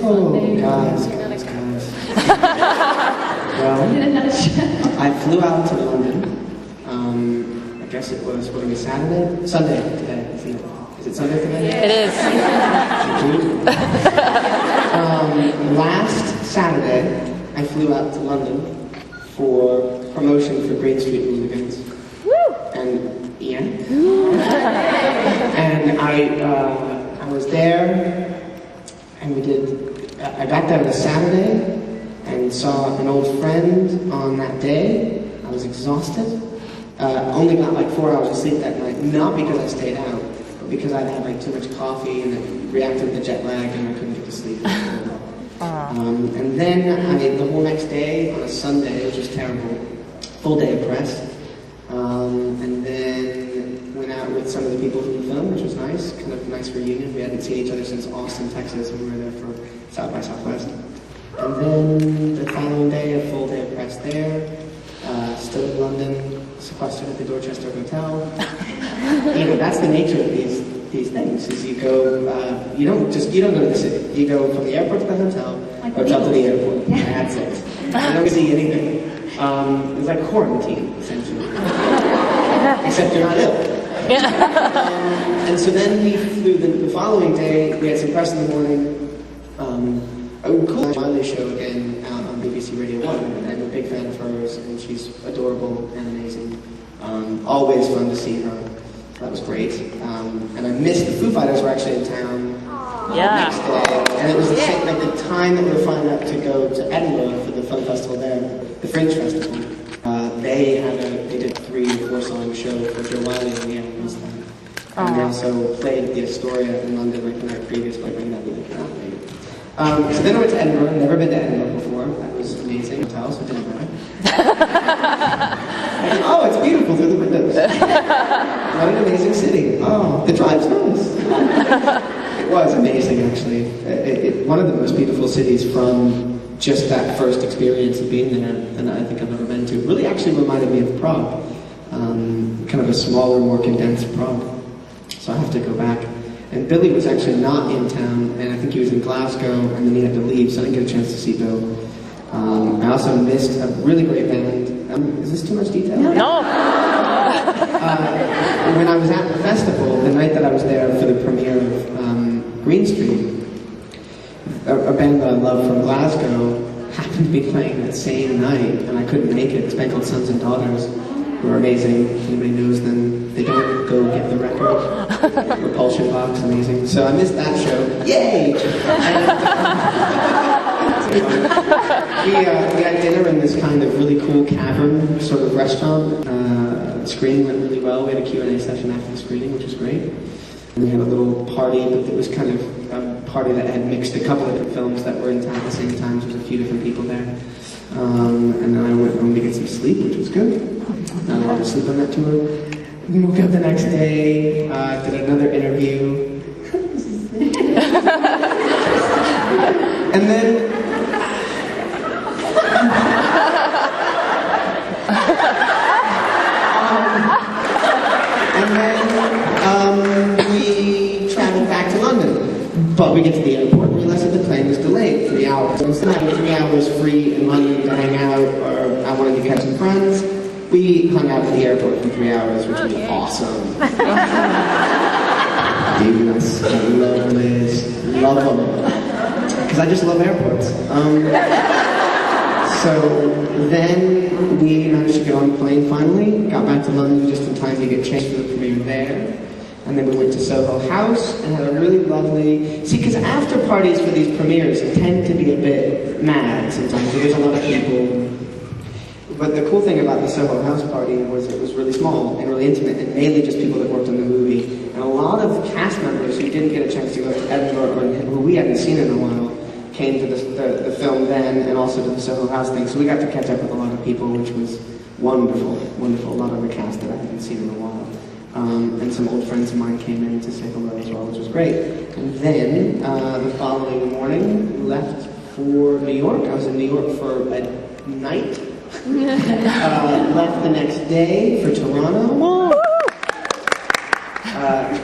Oh, guys. Well, I flew out to London. I guess it was, what are we, Saturday? Sunday today. Is it Sunday today? It is. Last Saturday, I flew out to London for promotion for Green Street Hooligans. Woo! And, yeah. And I was there, and I got there on a Saturday, and saw an old friend on that day. I was exhausted. Only got like 4 hours of sleep that night, not because I stayed out, but because I'd had like too much coffee and it reacted to jet lag and I couldn't get to sleep. And then the whole next day, on a Sunday, which was terrible, full day of press, and then went out with some of the people from the film, which was nice, kind of nice reunion. We hadn't seen each other since Austin, Texas, when we were there for South by Southwest. And then the following day, a full day of press there, still in London, sequestered at the Dorchester Hotel. That's the nature of these things, is you go, you don't go to the city. You go from the airport to the hotel to the airport. That's it. You don't see anything. It's like quarantine, essentially. Except you're not ill. And so then we flew the following day. We had some press in the morning. Cool Miley show again on BBC Radio 1. I'm a big fan of hers, and she's adorable and amazing. Always fun to see her. That was great. And I missed the Foo Fighters were actually in town next day. And it was the same, like the time that we were flying up to go to Edinburgh for the film festival there, the Fringe Festival. They did a 3 or 4 song show for Joe Wiley and the Animals then. And they also played the Astoria in London like the night previous, but maybe that'd be like that. So then I went to Edinburgh. Never been to Edinburgh before. That was amazing. Hotel, so it didn't matter. Oh, it's beautiful through the windows. What an amazing city. Oh, the drive's nice. It was amazing, actually. One of the most beautiful cities from just that first experience of being there, and I think I've ever been to. It really actually reminded me of Prague. Kind of a smaller, more condensed Prague. So I have to go back. And Billy was actually not in town, and I think he was in Glasgow, and then he had to leave, so I didn't get a chance to see Bill. I also missed a really great band. Is this too much detail? No. When I was at the festival, the night that I was there for the premiere of Green Street, a band that I love from Glasgow happened to be playing that same night, and I couldn't make it. It's a band called Sons and Daughters, who are amazing. If anybody knows them, they don't go get the record. Repulsion Box, amazing. So I missed that show. Yay! We had dinner in this kind of really cool cavern sort of restaurant. The screening went really well. We had a Q&A session after the screening, which was great. And we had a little party, but it was kind of a party that had mixed a couple of different films that were in town at the same time. So there was a few different people there. And then I went home to get some sleep, which was good. Not a lot of sleep on that tour. Woke up the next day, did another interview. And then we traveled back to London. But we get to the airport and realize that the plane was delayed 3 hours. So instead of having 3 hours free in London to hang out, or I wanted to catch some friends, we hung out at the airport for 3 hours, which was awesome. Dudes, I love Liz, love them. Because I just love airports. So then we managed to get on the plane finally, got back to London just in time to get changed for the premiere there. And then we went to Soho House and had a really lovely... See, because after parties for these premieres tend to be a bit mad sometimes. There's a lot of people. But the cool thing about the Soho House party was it was really small and really intimate, and mainly just people that worked on the movie. And a lot of cast members who didn't get a chance to go to Edinburgh, or who we hadn't seen in a while, came to the film then, and also to the Soho House thing. So we got to catch up with a lot of people, which was wonderful, wonderful. A lot of the cast that I hadn't seen in a while. And some old friends of mine came in to say hello as well, which was great. And then, the following morning, left for New York. I was in New York for a night. Left the next day for Toronto.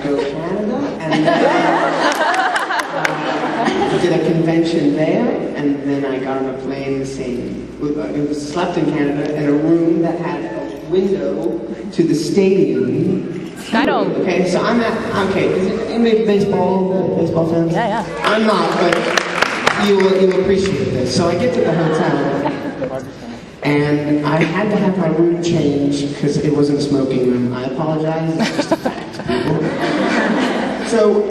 Go to Canada. And then, did a convention there, and then I got on a plane the same. It was slept in Canada in a room that had a window to the stadium. I don't. Okay, so I'm at. Okay, is it anybody baseball fans? Yeah. I'm not, but you'll appreciate this. So I get to the hotel, and I had to have my room changed because it wasn't a smoking room. I apologize. It's just a fact, people. So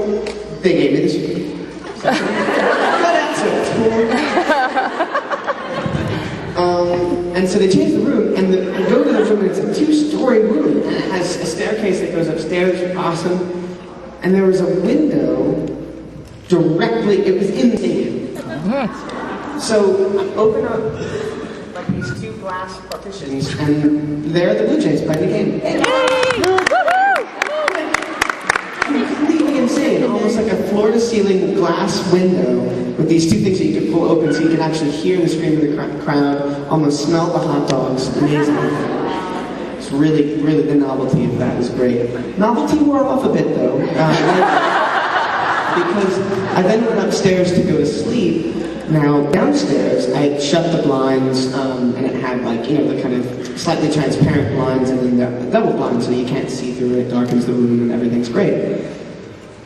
they gave me this room. And so they changed the room, and I go to the room, and it's a 2-story room, and it has a staircase that goes upstairs, awesome. And there was a window directly, it was in the stadium. So I open up like these 2 glass partitions, and there are the Blue Jays playing the game. Completely insane, almost like a floor-to-ceiling glass window with these 2 things that you could pull open so you could actually hear the scream of the crowd, almost smell the hot dogs. Amazing. It's really, really, the novelty of that is great. Novelty wore off a bit though, because I then went upstairs to go to sleep. Now downstairs, I shut the blinds, and it had like, the kind of slightly transparent blinds, and then the double blinds so you can't see through it, it darkens the room, and everything's great.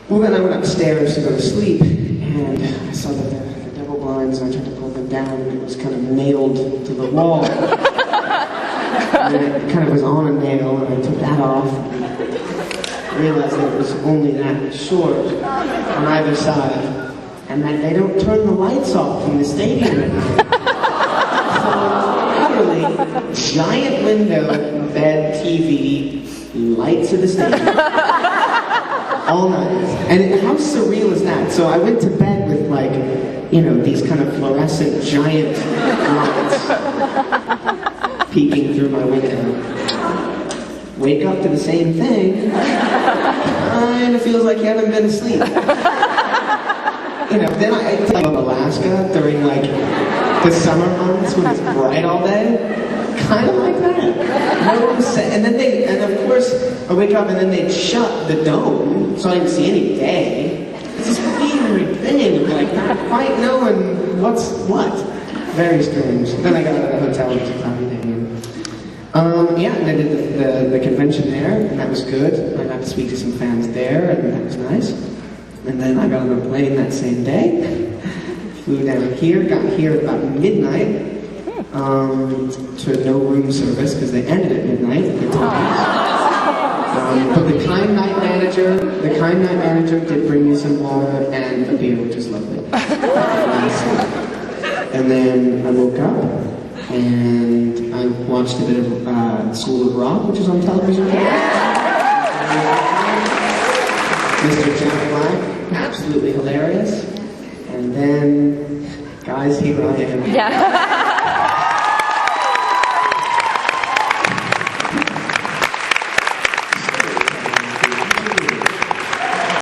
Well, then I went upstairs to go to sleep, and I saw that the double blinds, and I tried to pull them down, and it was kind of nailed to the wall. And it kind of was on a nail, and I took that off, and realized that it was only that short on either side, and that they don't turn the lights off in the stadium at night. So, literally, giant window, bed, TV, lights of the stadium. All night. And how surreal is that? So I went to bed with like, these kind of fluorescent giant lights peeking through my window. Wake up to the same thing. Kind of feels like you haven't been asleep. Then I think of Alaska during like the summer months when it's bright all day. Kind of like that. And of course, I wake up and then they'd shut the dome, so I didn't see any day. It's this weird thing of like not quite knowing what's what. Very strange. Then I got out of the hotel and it was a cloudy day. And I did the convention there, and that was good. I got to speak to some fans there, and that was nice. And then I got on a plane that same day, flew down here, got here at about midnight. To no room service because they ended at midnight. But the kind night manager did bring me some water and a beer, which is lovely. And then I woke up and I watched a bit of School of Rock, which is on television today. Mr. Jack Black, absolutely hilarious. And then, guys, here I am. Yeah.